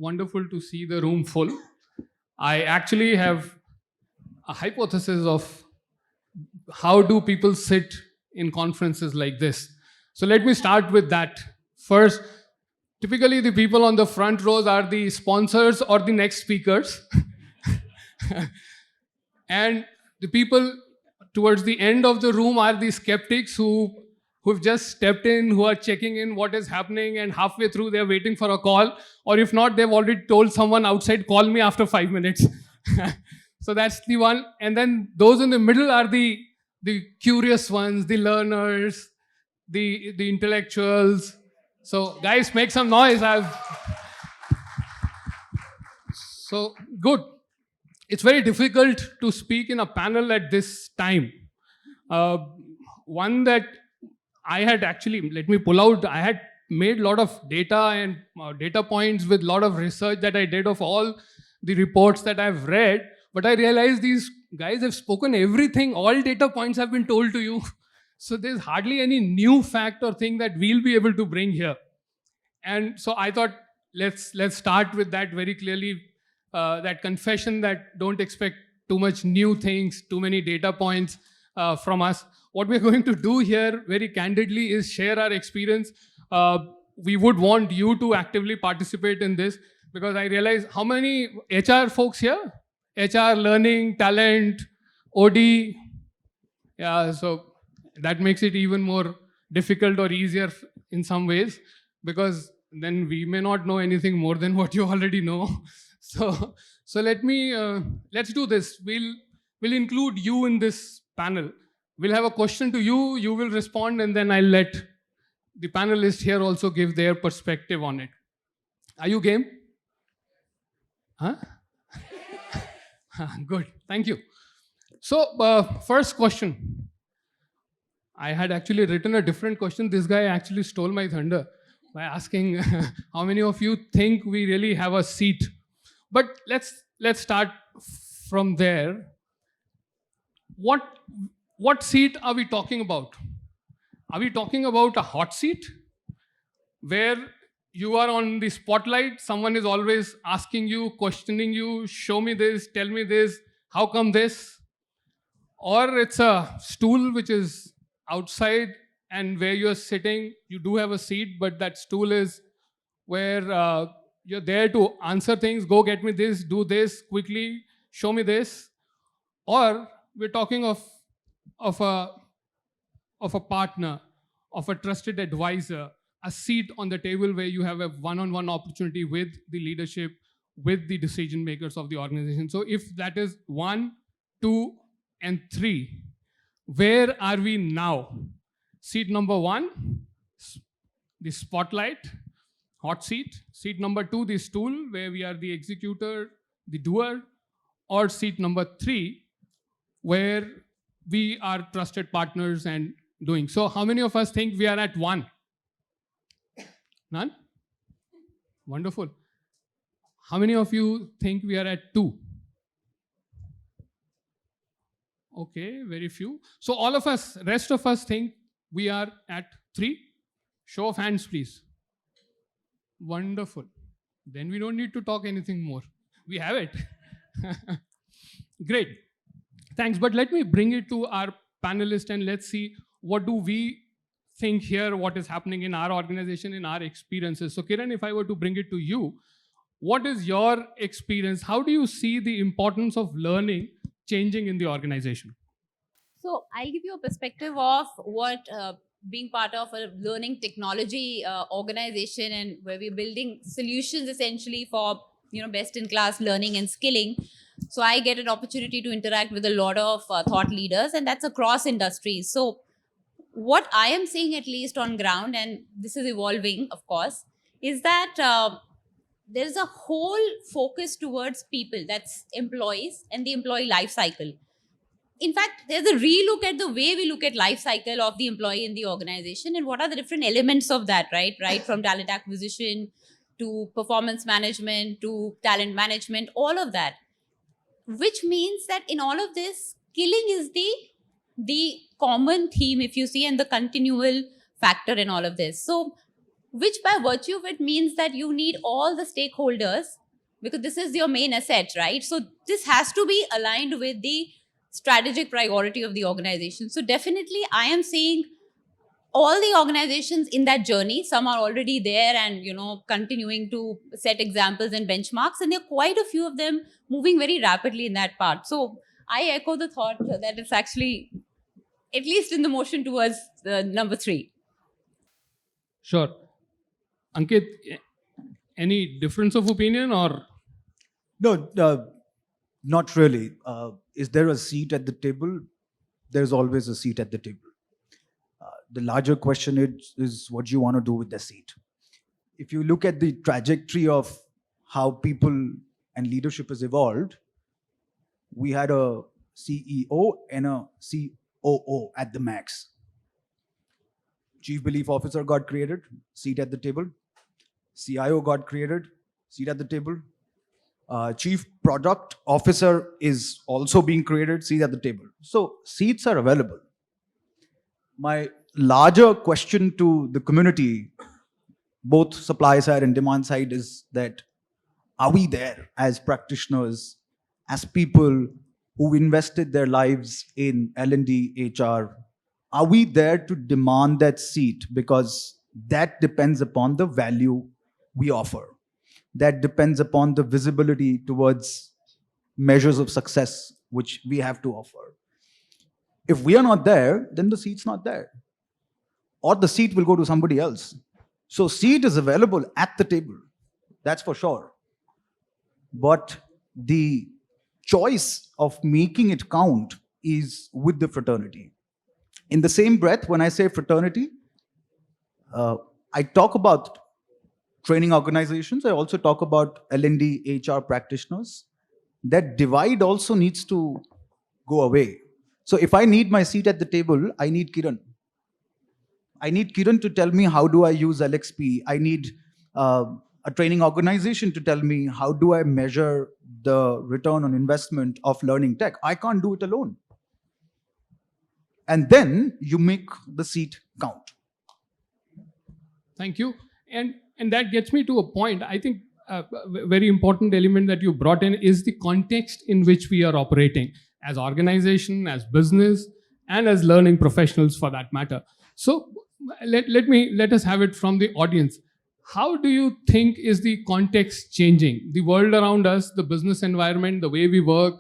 wonderful to see the room full. I actually have a hypothesis of how do people sit in conferences like this. So let me start with that. First, typically the people on the front rows are the sponsors or the next speakers. And the people towards the end of the room are the skeptics who've just stepped in, who are checking in what is happening, and halfway through they're waiting for a call. Or if not, they've already told someone outside, call me after 5 minutes. So that's the one. And then those in the middle are the curious ones, the learners, the intellectuals. So guys, make some noise. So good. It's very difficult to speak in a panel at this time. One that I had actually, let me pull out, I had made a lot of data and data points with a lot of research that I did of all the reports that I've read. But I realized these guys have spoken everything, all data points have been told to you. So there's hardly any new fact or thing that we'll be able to bring here. And so I thought, let's start with that very clearly, that confession that don't expect too much new things, too many data points from us. What we're going to do here very candidly is share our experience. We would want you to actively participate in this, because I realize how many HR folks here? HR, learning, talent, OD. Yeah, so that makes it even more difficult or easier in some ways, because then we may not know anything more than what you already know. So let's do this. We'll include you in this panel. We'll have a question to you, you will respond, and then I'll let the panelists here also give their perspective on it. Are you game? Huh? Good, thank you. So first question. I had actually written a different question. This guy actually stole my thunder by asking how many of you think we really have a seat? But let's start from there. What seat are we talking about? Are we talking about a hot seat where you are on the spotlight, someone is always asking you, questioning you, show me this, tell me this, how come this? Or it's a stool which is outside, and where you're sitting, you do have a seat, but that stool is where you're there to answer things, go get me this, do this quickly, show me this. Or we're talking of a partner, of a trusted advisor, a seat on the table where you have a one-on-one opportunity with the leadership, with the decision makers of the organization. So if that is 1, 2, and 3, where are we now? Seat number 1, the spotlight, hot seat. Seat number 2, the stool, where we are the executor, the doer. Or seat number 3, where we are trusted partners and doing. So how many of us think we are at 1? None? Wonderful. How many of you think we are at 2? Okay, very few. So all of us, rest of us think we are at 3. Show of hands, please. Wonderful. Then we don't need to talk anything more. We have it. Great. Thanks. But let me bring it to our panelists and let's see what do we think here, what is happening in our organization, in our experiences. So Kiran, if I were to bring it to you, what is your experience? How do you see the importance of learning changing in the organization? So I'll give you a perspective of what being part of a learning technology organization, and where we're building solutions essentially for best in class learning and skilling. So I get an opportunity to interact with a lot of thought leaders, and that's across industries. So what I am seeing, at least on ground, and this is evolving of course, is that there's a whole focus towards people, that's employees and the employee life cycle. In fact, there's a relook at the way we look at life cycle of the employee in the organization, and what are the different elements of that, right from talent acquisition to performance management to talent management, all of that. Which means that in all of this, skilling is the common theme, if you see, and the continual factor in all of this. So which by virtue of it means that you need all the stakeholders, because this is your main asset, right? So this has to be aligned with the strategic priority of the organization. So definitely I am seeing all the organizations in that journey. Some are already there and continuing to set examples and benchmarks, and there are quite a few of them moving very rapidly in that part. So I echo the thought that it's actually at least in the motion towards number 3. Sure. Ankit, any difference of opinion or? No, not really. Is there a seat at the table? There's always a seat at the table. The larger question is what you want to do with the seat. If you look at the trajectory of how people and leadership has evolved, we had a CEO and a COO at the max. Chief Belief Officer got created, seat at the table. CIO got created, seat at the table. Chief Product Officer is also being created, seat at the table. So seats are available. My larger question to the community, both supply side and demand side, is that are we there as practitioners, as people who invested their lives in L&D, HR? Are we there to demand that seat? Because that depends upon the value we offer. That depends upon the visibility towards measures of success which we have to offer. If we are not there, then the seat's not there. Or the seat will go to somebody else. So seat is available at the table, that's for sure. But the choice of making it count is with the fraternity. In the same breath, when I say fraternity, I talk about training organizations. I also talk about L&D, HR practitioners. That divide also needs to go away. So if I need my seat at the table, I need Kiran. I need Kiran to tell me how do I use LXP. I need a training organization to tell me how do I measure the return on investment of learning tech. I can't do it alone. And then you make the seat count. Thank you. And that gets me to a point. I think a very important element that you brought in is the context in which we are operating as organization, as business, and as learning professionals for that matter. So let us have it from the audience. How do you think is the context changing? The world around us, the business environment, the way we work,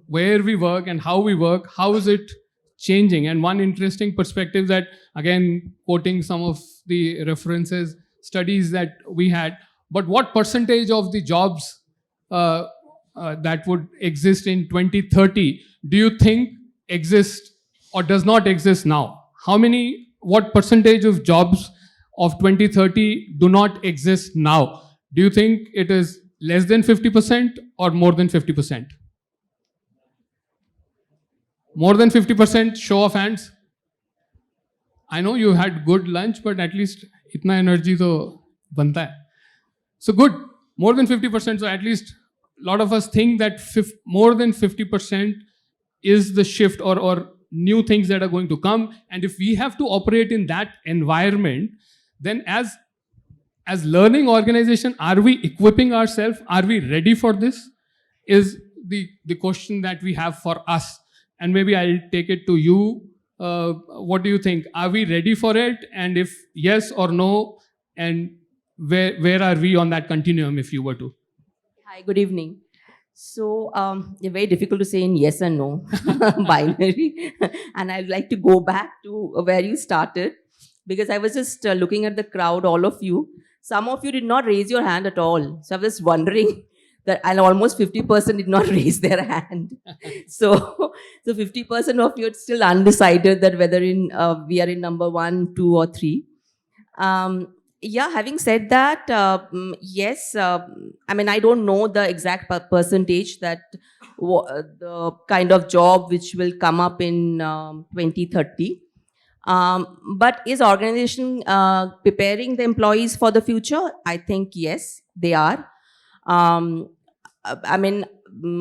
where we work and how we work, how is it changing? And one interesting perspective that, again, quoting some of the references, studies that we had, but what percentage of the jobs that would exist in 2030 do you think exist or does not exist now? What percentage of jobs of 2030 do not exist now? Do you think it is less than 50% or more than 50%? More than 50%, show of hands. I know you had good lunch, but at least itna energy to banta hai. So good, more than 50%. So at least a lot of us think that more than 50% is the shift or new things that are going to come. And if we have to operate in that environment, then as learning organization, are we equipping ourselves? Are we ready for this? Is the question that we have for us. And maybe I'll take it to you. What do you think? Are we ready for it? And if yes or no, and where are we on that continuum if you were to? Hi, good evening. So, it's very difficult to say in yes and no, binary. And I'd like to go back to where you started, because I was just looking at the crowd, all of you. Some of you did not raise your hand at all. So I was wondering that, and almost 50% did not raise their hand. So 50% of you are still undecided that whether we are in number 1, 2, or 3. Yeah, having said that, yes, I mean, I don't know the exact percentage that the kind of job which will come up in 2030. But is organization preparing the employees for the future? I think yes, they are. I mean,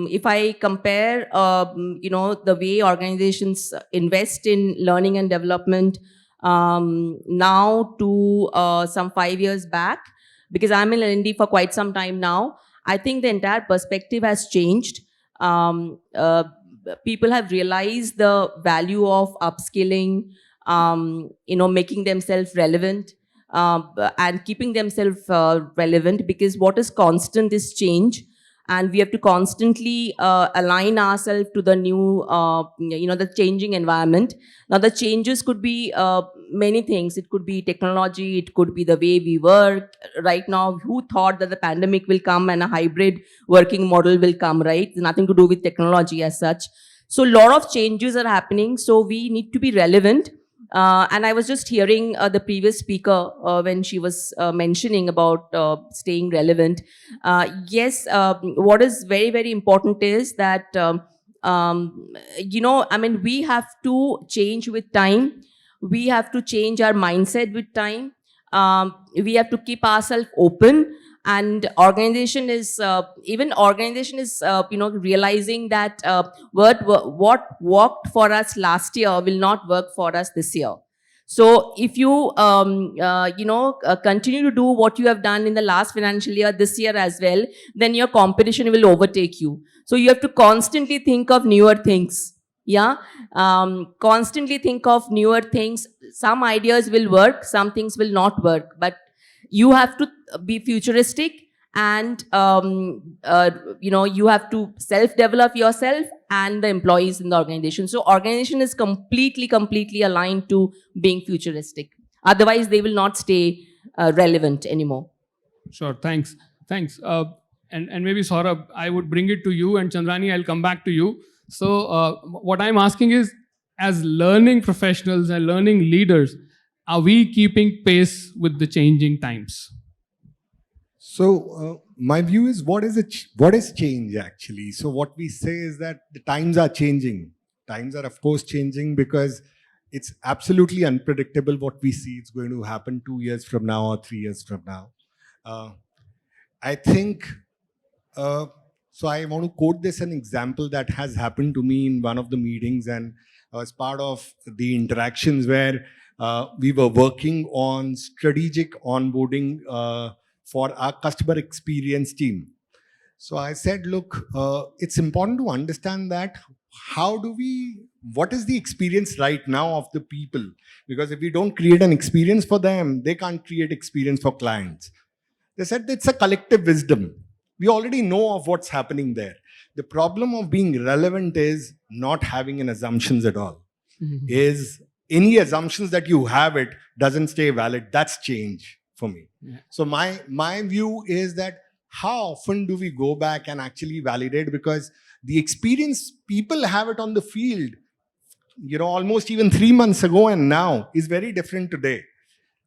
if I compare, the way organizations invest in learning and development now to some 5 years back, because I'm in L&D for quite some time now. I think the entire perspective has changed. People have realized the value of upskilling, making themselves relevant, and keeping themselves relevant, because what is constant is change, and we have to constantly align ourselves to the new, the changing environment. Now, the changes could be many things. It could be technology, it could be the way we work. Right now, who thought that the pandemic will come and a hybrid working model will come, right? Nothing to do with technology as such. So, a lot of changes are happening. So, we need to be relevant. And I was just hearing the previous speaker when she was mentioning about staying relevant. Yes, what is very, very important is that, we have to change with time. We have to change our mindset with time. We have to keep ourselves open. And organization is realizing that what worked for us last year will not work for us this year. So if you continue to do what you have done in the last financial year, this year as well, then your competition will overtake you. So you have to constantly think of newer things. Yeah, constantly think of newer things. Some ideas will work, some things will not work, but you have to be futuristic, and you have to self-develop yourself and the employees in the organization. So organization is completely aligned to being futuristic. Otherwise, they will not stay relevant anymore. Sure. Thanks. And maybe Saurabh, I would bring it to you, and Chandrani, I'll come back to you. So what I'm asking is, as learning professionals and learning leaders, are we keeping pace with the changing times? So my view is, what is change actually? So what we say is that the times are changing. Times are of course changing because it's absolutely unpredictable what we see is going to happen 2 years from now or 3 years from now. I think, so I want to quote this an example that has happened to me in one of the meetings, and I was part of the interactions where we were working on strategic onboarding for our customer experience team. So I said, look, it's important to understand that what is the experience right now of the people? Because if we don't create an experience for them, they can't create experience for clients. They said it's a collective wisdom. We already know of what's happening there. The problem of being relevant is not having an assumptions at all. Mm-hmm. Is any assumptions that you have it doesn't stay valid. That's change for me. Yeah. So my view is that how often do we go back and actually validate? Because the experience people have it on the field, almost even 3 months ago and now is very different today.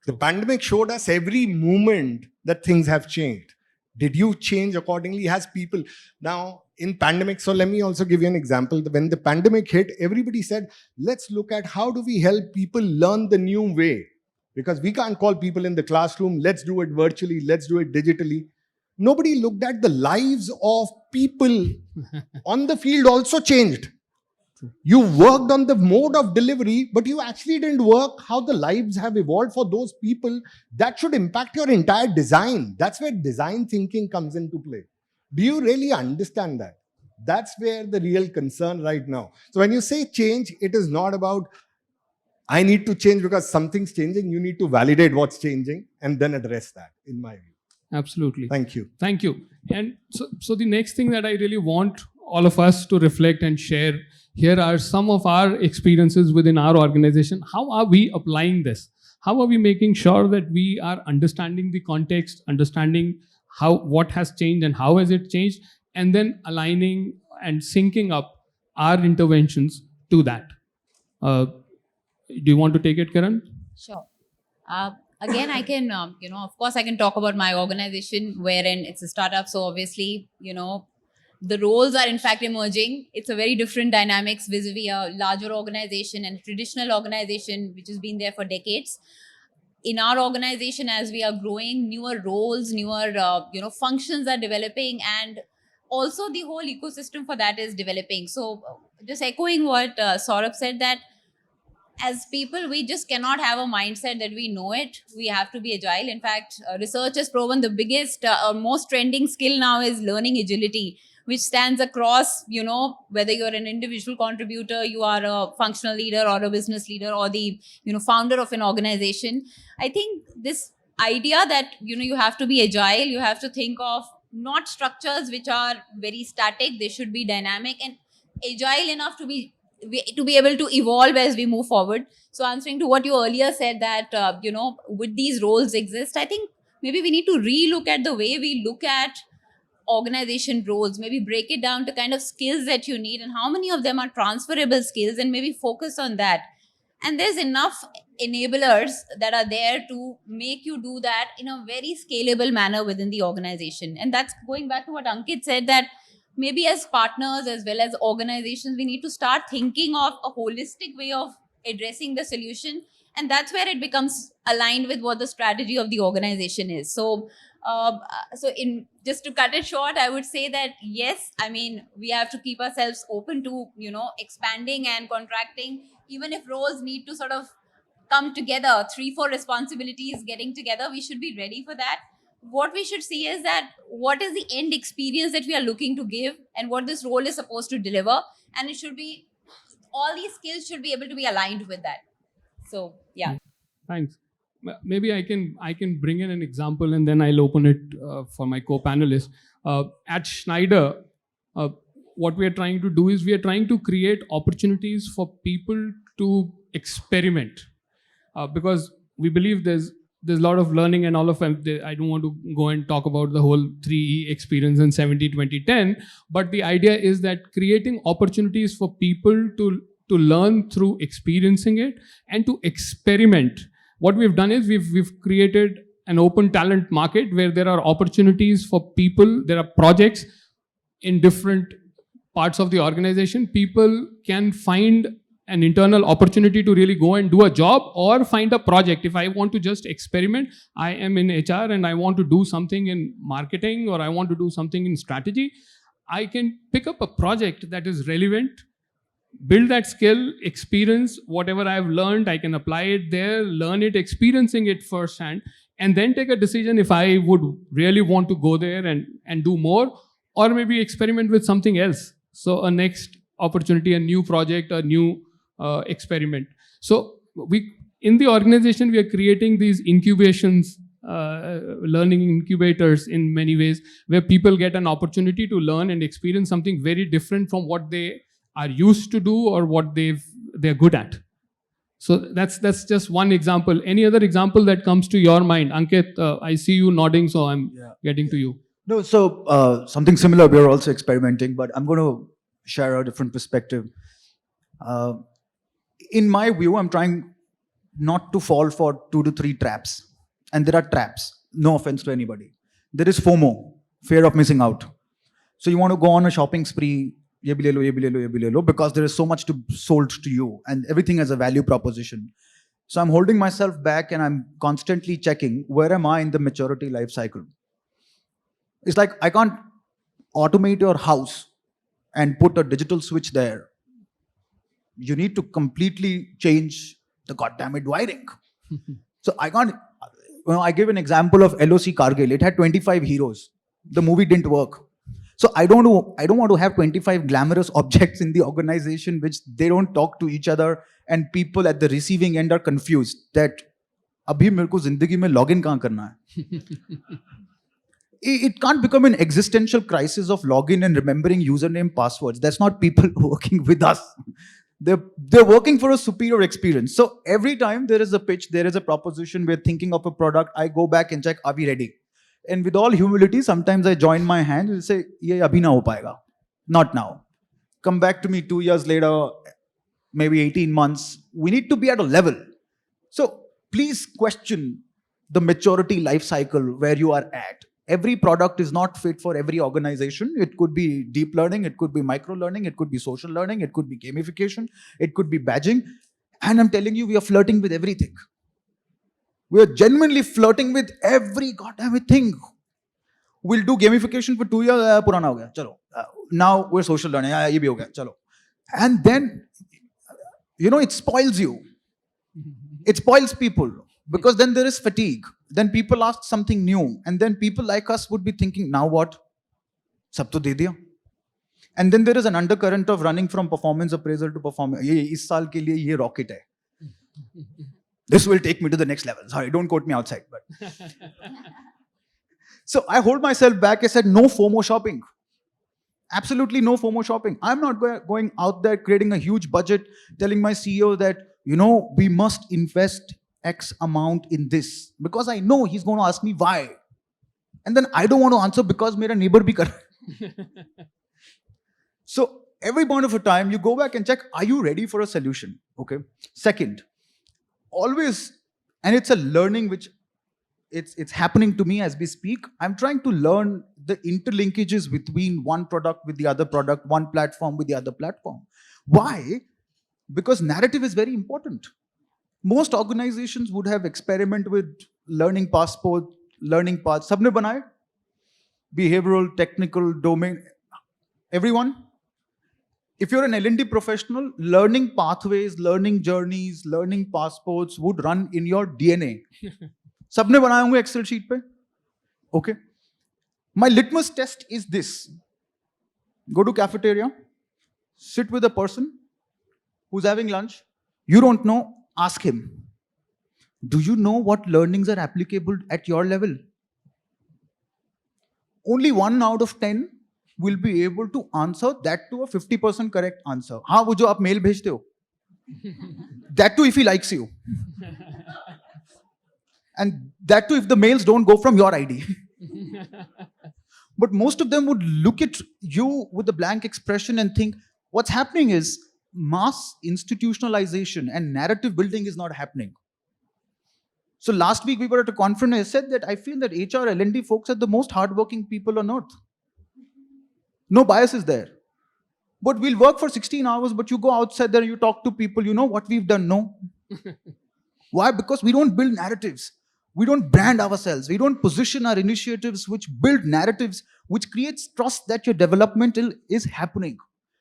The pandemic showed us every moment that things have changed. Did you change accordingly? Has people now in pandemic? So let me also give you an example. When the pandemic hit, everybody said, let's look at how do we help people learn the new way? Because we can't call people in the classroom. Let's do it virtually. Let's do it digitally. Nobody looked at the lives of people on the field also changed. You worked on the mode of delivery, but you actually didn't work how the lives have evolved for those people. That should impact your entire design. That's where design thinking comes into play. Do you really understand that? That's where the real concern right now. So when you say change, it is not about, I need to change because something's changing. You need to validate what's changing and then address that, in my view. Absolutely. Thank you. Thank you. And so the next thing that I really want all of us to reflect and share here are some of our experiences within our organization. How are we applying this? How are we making sure that we are understanding the context, understanding what has changed and how has it changed, and then aligning and syncing up our interventions to that? Do you want to take it, Karan? Sure. Again, I can, of course, I can talk about my organization wherein it's a startup. So obviously, the roles are in fact emerging. It's a very different dynamics vis-a-vis a larger organization and a traditional organization which has been there for decades. In our organization, as we are growing, newer roles, newer functions are developing, and also the whole ecosystem for that is developing. So just echoing what Saurabh said, that as people, we just cannot have a mindset that we know it. We have to be agile. In fact, research has proven the biggest or most trending skill now is learning agility, which stands across, whether you're an individual contributor, you are a functional leader or a business leader or the, founder of an organization. I think this idea that, you have to be agile, you have to think of not structures which are very static, they should be dynamic and agile enough to be able to evolve as we move forward. So answering to what you earlier said that would these roles exist, I think maybe we need to relook at the way we look at organization roles, maybe break it down to kind of skills that you need and how many of them are transferable skills, and maybe focus on that. And there's enough enablers that are there to make you do that in a very scalable manner within the organization. And that's going back to what Ankit said, that maybe as partners as well as organizations, we need to start thinking of a holistic way of addressing the solution. And that's where it becomes aligned with what the strategy of the organization is. So in just to cut it short, I would say that yes, I mean, we have to keep ourselves open to, expanding and contracting, even if roles need to sort of come together, 3-4 responsibilities getting together, we should be ready for that. What we should see is that what is the end experience that we are looking to give and what this role is supposed to deliver. And it should be, all these skills should be able to be aligned with that. So, yeah. Thanks. Maybe I can bring in an example and then I'll open it for my co-panelists. At Schneider, what we are trying to do is we are trying to create opportunities for people to experiment, because we believe there's a lot of learning and all of them. I don't want to go and talk about the whole 3E experience in 70-20-10, but the idea is that creating opportunities for people to learn through experiencing it and to experiment. What we've done is we've created an open talent market where there are opportunities for people, there are projects in different parts of the organization. People can find an internal opportunity to really go and do a job or find a project. If I want to just experiment, I am in HR and I want to do something in marketing or I want to do something in strategy, I can pick up a project that is relevant, build that skill, experience whatever I've learned, I can apply it there, learn it, experiencing it firsthand, and then take a decision if I would really want to go there and do more, or maybe experiment with something else. So a next opportunity, a new project, a new experiment. So in the organization, we are creating these incubations, learning incubators in many ways, where people get an opportunity to learn and experience something very different from what they are used to do or what they're good at. So that's just one example. Any other example that comes to your mind? Ankit, I see you nodding, so I'm getting to you. No, so something similar, we're also experimenting, but I'm going to share a different perspective. In my view, I'm trying not to fall for 2 to 3 traps. And there are traps, no offense to anybody. There is FOMO, fear of missing out. So you want to go on a shopping spree, ye bhi le lo, ye bhi le lo, ye bhi le lo, because there is so much sold to you and everything has a value proposition. So I'm holding myself back and I'm constantly checking where am I in the maturity life cycle. It's like I can't automate your house and put a digital switch there. You need to completely change the goddamn wiring. So I can't, I give an example of LOC Kargil. It had 25 heroes. The movie didn't work. So I don't want to have 25 glamorous objects in the organization which they don't talk to each other and people at the receiving end are confused that abhi mere ko zindagi mein login kahan karna hai. It can't become an existential crisis of login and remembering username passwords. That's not people working with us. They're working for a superior experience. So every time there is a pitch, there is a proposition, we're thinking of a product, I go back and check, are we ready? And with all humility, sometimes I join my hand and say, ye abhi na ho payega. Not now. Come back to me 2 years later, maybe 18 months. We need to be at a level. So please question the maturity life cycle where you are at. Every product is not fit for every organization. It could be deep learning, it could be micro learning, it could be social learning, it could be gamification, it could be badging. And I'm telling you, we are flirting with everything. We are genuinely flirting with every goddamn thing. We'll do gamification for 2 years, purana ho gaya, chalo. Now we're social learning, ye bhi ho gaya, chalo. And then, it spoils you. It spoils people because then there is fatigue. Then people ask something new, and then people like us would be thinking, now what? Sab to de diya. And then there is an undercurrent of running from performance appraisal to performance. Ye is saal ke liye ye rocket hai. This will take me to the next level. Sorry, don't quote me outside. But so I hold myself back. I said, no FOMO shopping. Absolutely no FOMO shopping. I'm not going out there creating a huge budget, telling my CEO that, we must invest X amount in this. Because I know he's going to ask me why. And then I don't want to answer because my neighbor bhi kar. So every point of a time, you go back and check, are you ready for a solution? Okay. Second, always, and it's a learning which it's happening to me as we speak. I'm trying to learn the interlinkages between one product with the other product, one platform with the other platform. Why? Because narrative is very important. Most organizations would have experiment with learning passport, learning paths. Sabne banaye? Behavioral, technical, domain. Everyone? If you're an L&D professional, learning pathways, learning journeys, learning passports would run in your DNA. सबने बनाए होंगे Excel sheet पे? Okay. My litmus test is this. Go to cafeteria, sit with a person who's having lunch. You don't know, ask him. Do you know what learnings are applicable at your level? Only 1 out of 10 will be able to answer that to a 50% correct answer. हाँ वो जो आप mail भेजते हो. That too if he likes you. And that too if the mails don't go from your ID. But most of them would look at you with a blank expression and think, what's happening is mass institutionalization and narrative building is not happening. So last week we were at a conference and I said that I feel that HR L&D folks are the most hardworking people on earth. No bias is there. But we'll work for 16 hours, but you go outside there, you talk to people, you know what we've done? No. Why? Because we don't build narratives. We don't brand ourselves. We don't position our initiatives which build narratives, which creates trust that your development is happening.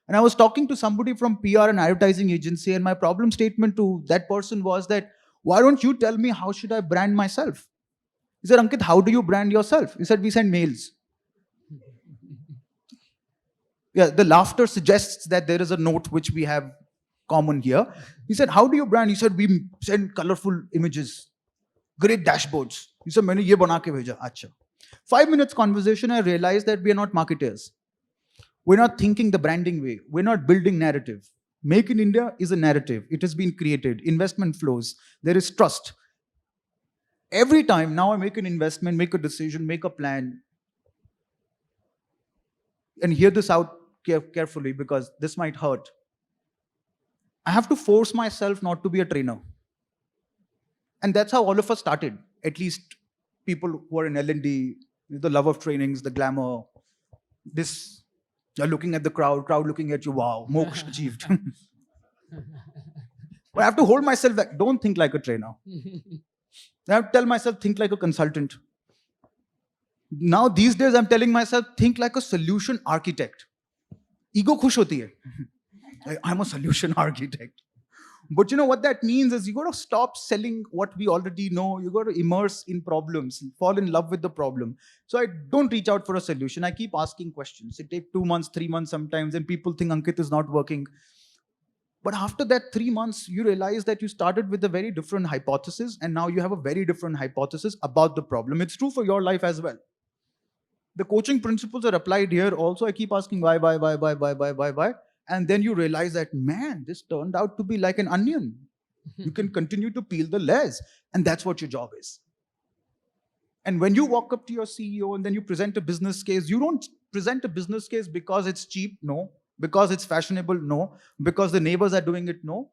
And I was talking to somebody from PR and advertising agency, and my problem statement to that person was that, why don't you tell me how should I brand myself? He said, Ankit, how do you brand yourself? He said, we send mails. Yeah, the laughter suggests that there is a note which we have common here. He said, how do you brand? He said, we send colorful images, great dashboards. He said, मैंने ये बना के भेजा. अच्छा. 5 minutes conversation, I realized that we are not marketers. We're not thinking the branding way. We're not building narrative. Make in India is a narrative. It has been created. Investment flows. There is trust. Every time now I make an investment, make a decision, make a plan, and hear this out carefully because this might hurt. I have to force myself not to be a trainer. And that's how all of us started. At least people who are in L&D, the love of trainings, the glamour, this, you're looking at the crowd looking at you, wow, moksha achieved. But I have to hold myself back. Don't think like a trainer. I have to tell myself, think like a consultant. Now these days I'm telling myself, think like a solution architect. Ego khush hoti hai. I'm a solution architect. But you know what that means is you got to stop selling what we already know. You got to immerse in problems, fall in love with the problem. So I don't reach out for a solution. I keep asking questions. It takes 2 months, 3 months sometimes, and people think Ankit is not working. But after that 3 months, you realize that you started with a very different hypothesis, and now you have a very different hypothesis about the problem. It's true for your life as well. The coaching principles are applied here also. I keep asking why. And then you realize that, man, this turned out to be like an onion. You can continue to peel the layers. And that's what your job is. And when you walk up to your CEO and then you present a business case, you don't present a business case because it's cheap, no. Because it's fashionable, no. Because the neighbors are doing it, no.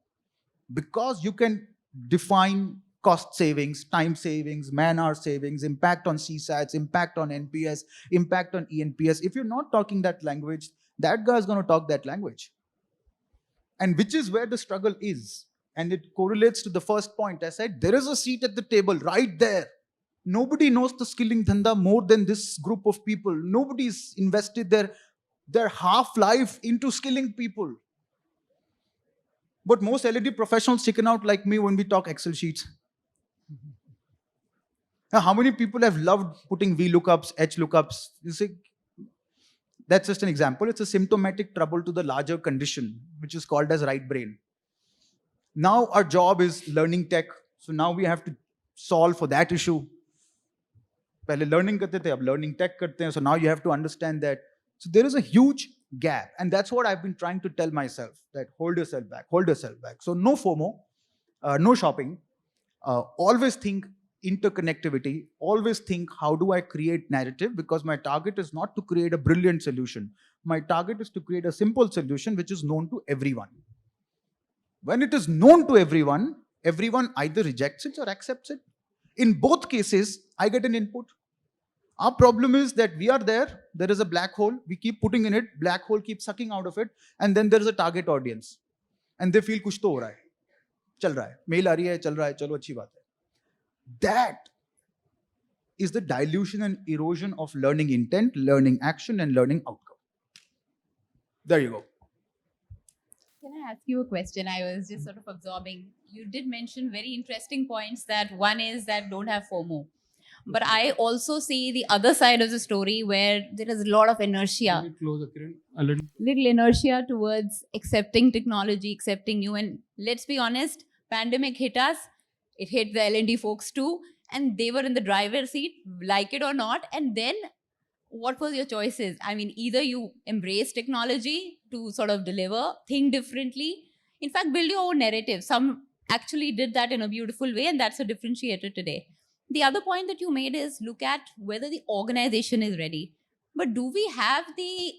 Because you can define cost savings, time savings, man-hour savings, impact on CSATs, impact on NPS, impact on ENPS. If you're not talking that language, that guy is going to talk that language. And which is where the struggle is. And it correlates to the first point. I said, there is a seat at the table right there. Nobody knows the skilling dhanda more than this group of people. Nobody's invested their half-life into skilling people. But most L&D professionals chicken out like me when we talk Excel sheets. Now, how many people have loved putting VLOOKUPs, HLOOKUPs? You see, that's just an example. It's a symptomatic trouble to the larger condition, which is called as right brain. Now our job is learning tech. So now we have to solve for that issue. पहले learning करते थे, अब learning tech करते हैं. So now you have to understand that. So there is a huge gap. And that's what I've been trying to tell myself, that hold yourself back, hold yourself back. So no FOMO, no shopping. Always think interconnectivity. Always think, how do I create narrative? Because my target is not to create a brilliant solution. My target is to create a simple solution which is known to everyone. When it is known to everyone, everyone either rejects it or accepts it. In both cases, I get an input. Our problem is that we are there is a black hole, we keep putting in it, black hole keeps sucking out of it, and then there is a target audience. And they feel kuch to ho raha hai. Chal raha hai. Mail aa rahi hai, chal raha hai, chalo achhi baat hai. That is the dilution and erosion of learning intent, learning action, and learning outcome. There you go. Can I ask you a question? I was just sort of absorbing. You did mention very interesting points. That one is that don't have FOMO. But I also see the other side of the story where there is a lot of inertia. Closer, Kiran. A little. Little inertia towards accepting technology, accepting new. And let's be honest, pandemic hit us. It hit the L&D folks too. And they were in the driver's seat, like it or not. And then what was your choices? I mean, either you embrace technology to sort of deliver, think differently. In fact, build your own narrative. Some actually did that in a beautiful way, and that's a differentiator today. The other point that you made is look at whether the organization is ready. But do we have the,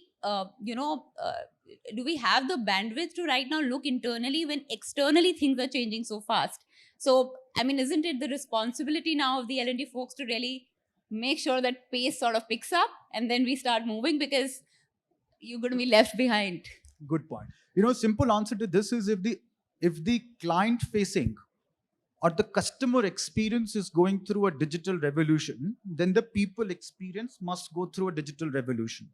do we have the bandwidth to right now look internally when externally things are changing so fast? So, I mean, isn't it the responsibility now of the L&D folks to really make sure that pace sort of picks up and then we start moving, because you're going to be left behind? Good point. Simple answer to this is if the client facing or the customer experience is going through a digital revolution, then the people experience must go through a digital revolution.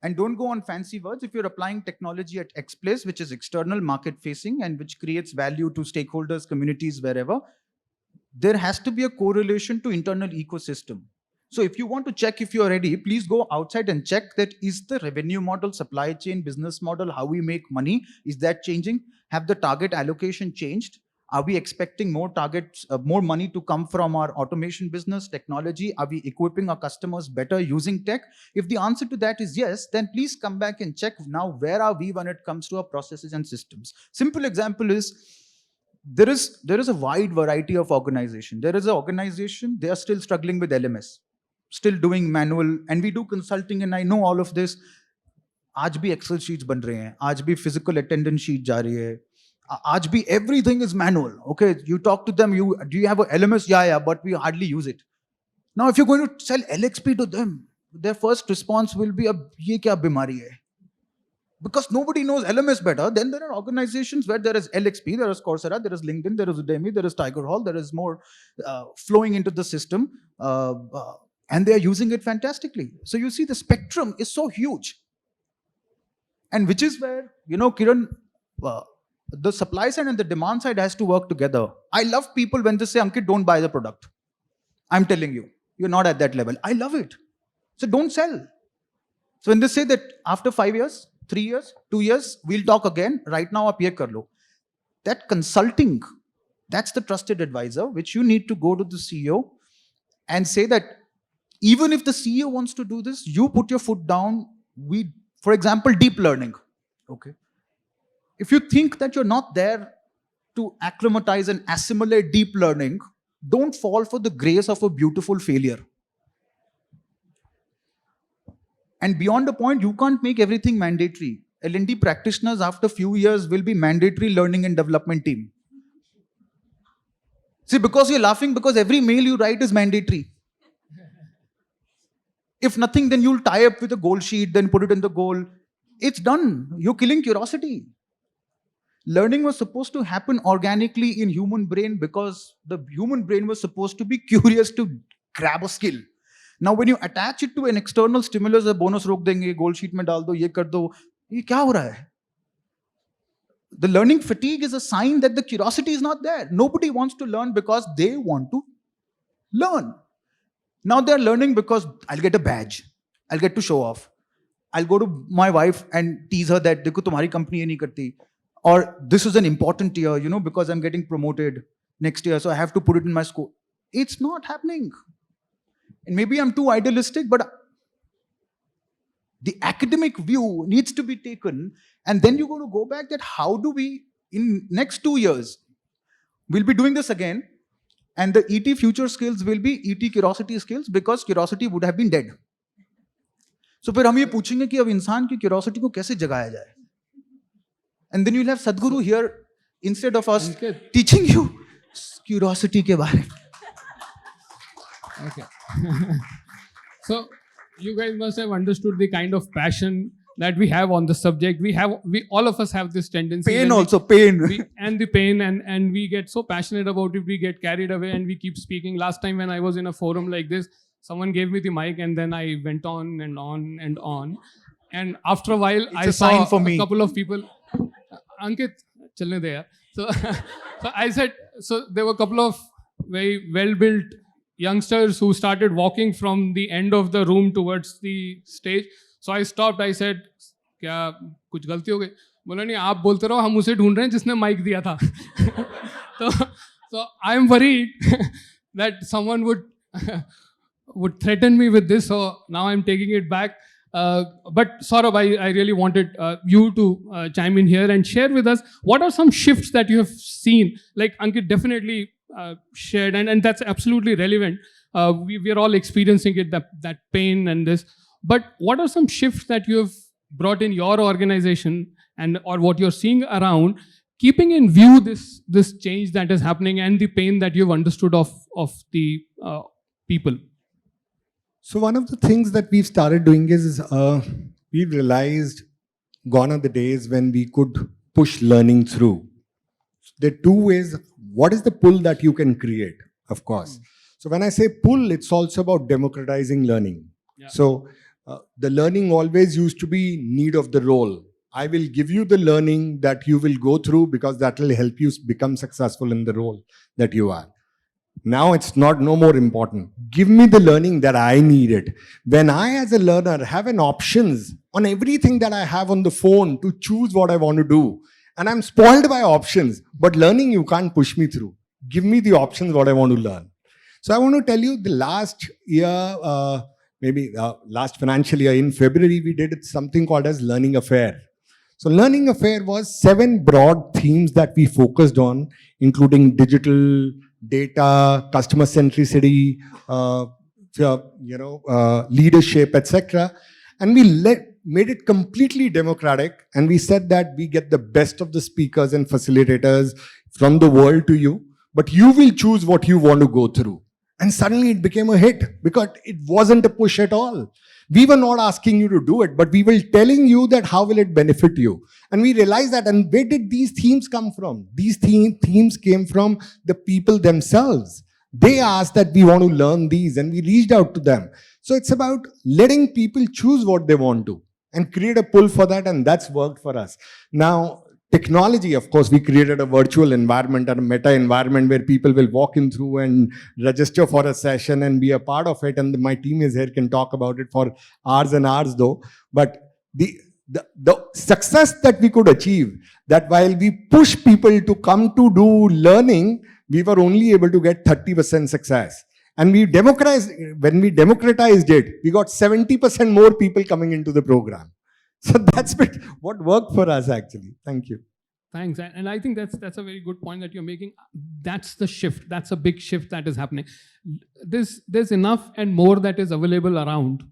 And don't go on fancy words. If you're applying technology at X place, which is external market facing and which creates value to stakeholders, communities, wherever, there has to be a correlation to internal ecosystem. So if you want to check if you're ready, please go outside and check that is the revenue model, supply chain, business model, how we make money, is that changing? Have the target allocation changed? Are we expecting more targets, more money to come from our automation business, technology? Are we equipping our customers better using tech? If the answer to that is yes, then please come back and check now where are we when it comes to our processes and systems. Simple example is, there is a wide variety of organization. There is an organization, they are still struggling with LMS, still doing manual, and we do consulting, and I know all of this. आज भी Excel sheets बन रहे हैं, आज भी physical attendance sheet जा रही है, आज भी everything is manual. Okay, you talk to them, do you have a LMS? Yeah, but we hardly use it. Now, if you're going to sell LXP to them, their first response will be, "Ab ye kya bimari hai?" Because nobody knows LMS better. Then there are organizations where there is LXP, there is Coursera, there is LinkedIn, there is Udemy, there is Tiger Hall, there is more flowing into the system, and they are using it fantastically. So you see, the spectrum is so huge. And which is where, Kiran, the supply side and the demand side has to work together. I love people when they say, "Ankit, don't buy the product." I'm telling you, you're not at that level. I love it. So don't sell. So when they say that after 5 years, 3 years, 2 years, we'll talk again, right now aap ye kar lo. That consulting, that's the trusted advisor, which you need to go to the CEO and say that even if the CEO wants to do this, you put your foot down. For example, deep learning. Okay. If you think that you're not there to acclimatize and assimilate deep learning, don't fall for the grace of a beautiful failure. And beyond the point, you can't make everything mandatory. L&D practitioners after few years will be mandatory learning and development team. See, because you're laughing, because every mail you write is mandatory. If nothing, then you'll tie up with a goal sheet, then put it in the goal. It's done. You're killing curiosity. Learning was supposed to happen organically in human brain because the human brain was supposed to be curious to grab a skill. Now, when you attach it to an external stimulus, a bonus रोक देंगे, goal sheet में डाल दो, ये कर दो, ये क्या हो रहा है? the learning fatigue is a sign that the curiosity is not there. Nobody wants to learn because they want to learn. Now they're learning because I'll get a badge. I'll get to show off. I'll go to my wife and tease her that देखो तुम्हारी company ये नहीं करती. Or this is an important year, because I'm getting promoted next year, so I have to put it in my score. It's not happening. And maybe I'm too idealistic, but the academic view needs to be taken. And then you're going to go back that how do we, in next 2 years, we'll be doing this again. And the ET future skills will be ET curiosity skills because curiosity would have been dead. So फिर हम ये पूछेंगे कि अब इंसान की curiosity को कैसे जगाया जाए? And then you'll have Sadhguru here instead of us teaching you curiosity ke baare. Okay. So you guys must have understood the kind of passion that we have on the subject. We all of us have this tendency. Pain also, pain. And the pain, and we get so passionate about it, we get carried away and we keep speaking. Last time when I was in a forum like this, someone gave me the mic and then I went on and on and on. And after a while, I saw a couple of people. Ankit, chalne de yaar. So I said, so there were a couple of very well-built youngsters who started walking from the end of the room towards the stage. So I stopped. I said, क्या कुछ गलती हो गई? बोला नहीं, आप बोलते रहो, हम उसे ढूंढ रहे हैं जिसने माइक दिया था. So I am worried that someone would threaten me with this. So now I'm taking it back. But Saurabh, I really wanted you to chime in here and share with us what are some shifts that you have seen. Like Ankit definitely shared, and that's absolutely relevant. We are all experiencing it, that pain and this. But what are some shifts that you have brought in your organization or what you're seeing around, keeping in view this change that is happening and the pain that you've understood of the people? So one of the things that we've started doing is we've realized gone are the days when we could push learning through. There are two ways. What is the pull that you can create? Of course. So when I say pull, it's also about democratizing learning. Yeah. So the learning always used to be need of the role. I will give you the learning that you will go through because that will help you become successful in the role that you are. Now it's no more important. Give me the learning that I needed. When I as a learner have an options on everything that I have on the phone to choose what I want to do, and I'm spoiled by options, but learning you can't push me through. Give me the options what I want to learn. So I want to tell you the last year, maybe last financial year in February, we did something called as Learning Affair. So Learning Affair was 7 broad themes that we focused on, including digital, data, customer centricity, leadership, etc. And we made it completely democratic. And we said that we get the best of the speakers and facilitators from the world to you, but you will choose what you want to go through. And suddenly it became a hit because it wasn't a push at all. We were not asking you to do it, but we were telling you that how will it benefit you. And we realized that, and where did these themes come from? These themes came from the people themselves. They asked that we want to learn these, and we reached out to them. So it's about letting people choose what they want to and create a pull for that, and that's worked for us. Now, technology, of course, we created a virtual environment and a meta environment where people will walk in through and register for a session and be a part of it. And my team is here, can talk about it for hours and hours though. But the success that we could achieve, that while we push people to come to do learning, we were only able to get 30% success. And when we democratized it, we got 70% more people coming into the program. So that's what worked for us actually. Thank you. Thanks. And I think that's a very good point that you're making. That's the shift. That's a big shift that is happening. There's enough and more that is available around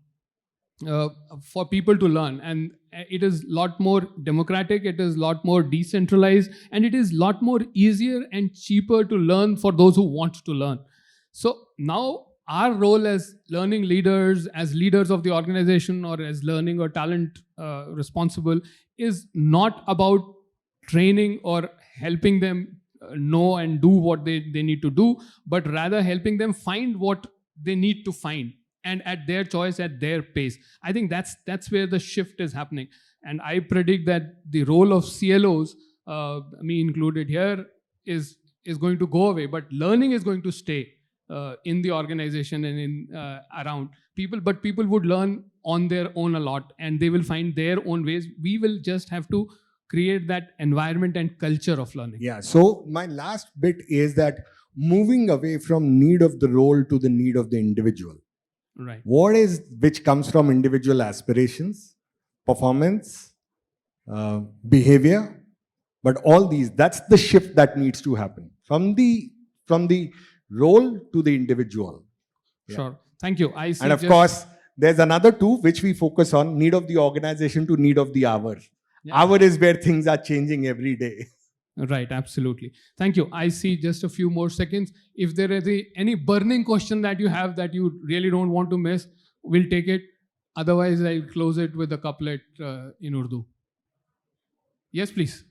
for people to learn. And it is a lot more democratic. It is a lot more decentralized. And it is a lot more easier and cheaper to learn for those who want to learn. So now our role as learning leaders, as leaders of the organization or as learning or talent responsible is not about training or helping them know and do what they need to do, but rather helping them find what they need to find and at their choice, at their pace. I think that's where the shift is happening. And I predict that the role of CLOs me included here, is going to go away, but learning is going to stay in the organization and in around people. But people would learn on their own a lot, and they will find their own ways. We will just have to create that environment and culture of learning. Yeah. So my last bit is that moving away from need of the role to the need of the individual. Right. Which comes from individual aspirations, performance, behavior, but all these, that's the shift that needs to happen from the role to the individual. Yeah. Sure. Thank you. I see. And of course, there's another two which we focus on: need of the organization to need of the hour. Yeah. Hour is where things are changing every day. Right, absolutely. Thank you. I see just a few more seconds. If there is any burning question that you have that you really don't want to miss, we'll take it. Otherwise, I'll close it with a couplet in Urdu. Yes, please.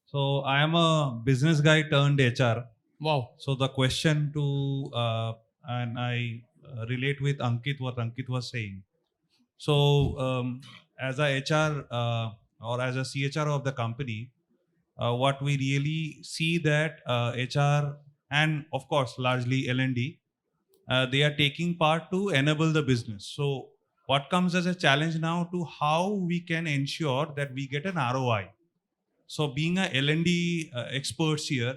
So I am a business guy turned HR. Wow. So the question and I relate with Ankit, what Ankit was saying. So as a HR or as a CHRO of the company, what we really see that HR and of course largely L&D, they are taking part to enable the business. So what comes as a challenge now to how we can ensure that we get an ROI. So being a L&D experts here,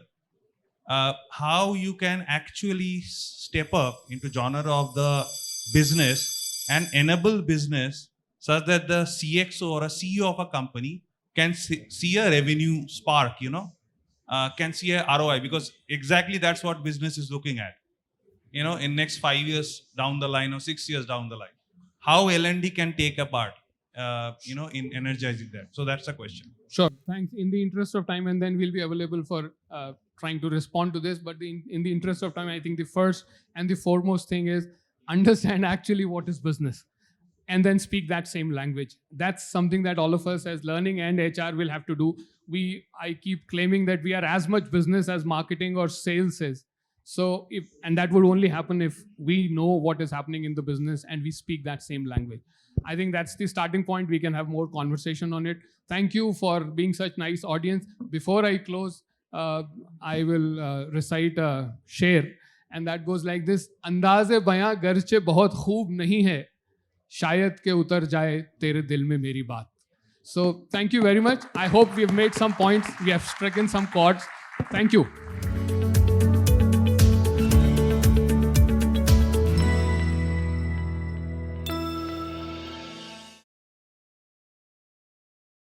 how you can actually step up into genre of the business and enable business such that the CXO or a CEO of a company can see a revenue spark, can see a ROI, because exactly that's what business is looking at, in next 5 years down the line or 6 years down the line. How L&D can take a part, in energizing that. So that's the question. Sure. Thanks. In the interest of time, and then we'll be available for trying to respond to this. But in the interest of time, I think the first and the foremost thing is understand actually what is business, and then speak that same language. That's something that all of us as learning and HR will have to do. I keep claiming that we are as much business as marketing or sales is. So and that would only happen if we know what is happening in the business and we speak that same language. I think that's the starting point. We can have more conversation on it. Thank you for being such nice audience. Before I close, I will recite a sher, and that goes like this: अंदाज़े बयां गर्चे बहुत खूब नहीं है, शायद के उतर जाए तेरे दिल में मेरी बात. So thank you very much. I hope we have made some points. We have struck in some chords. Thank you.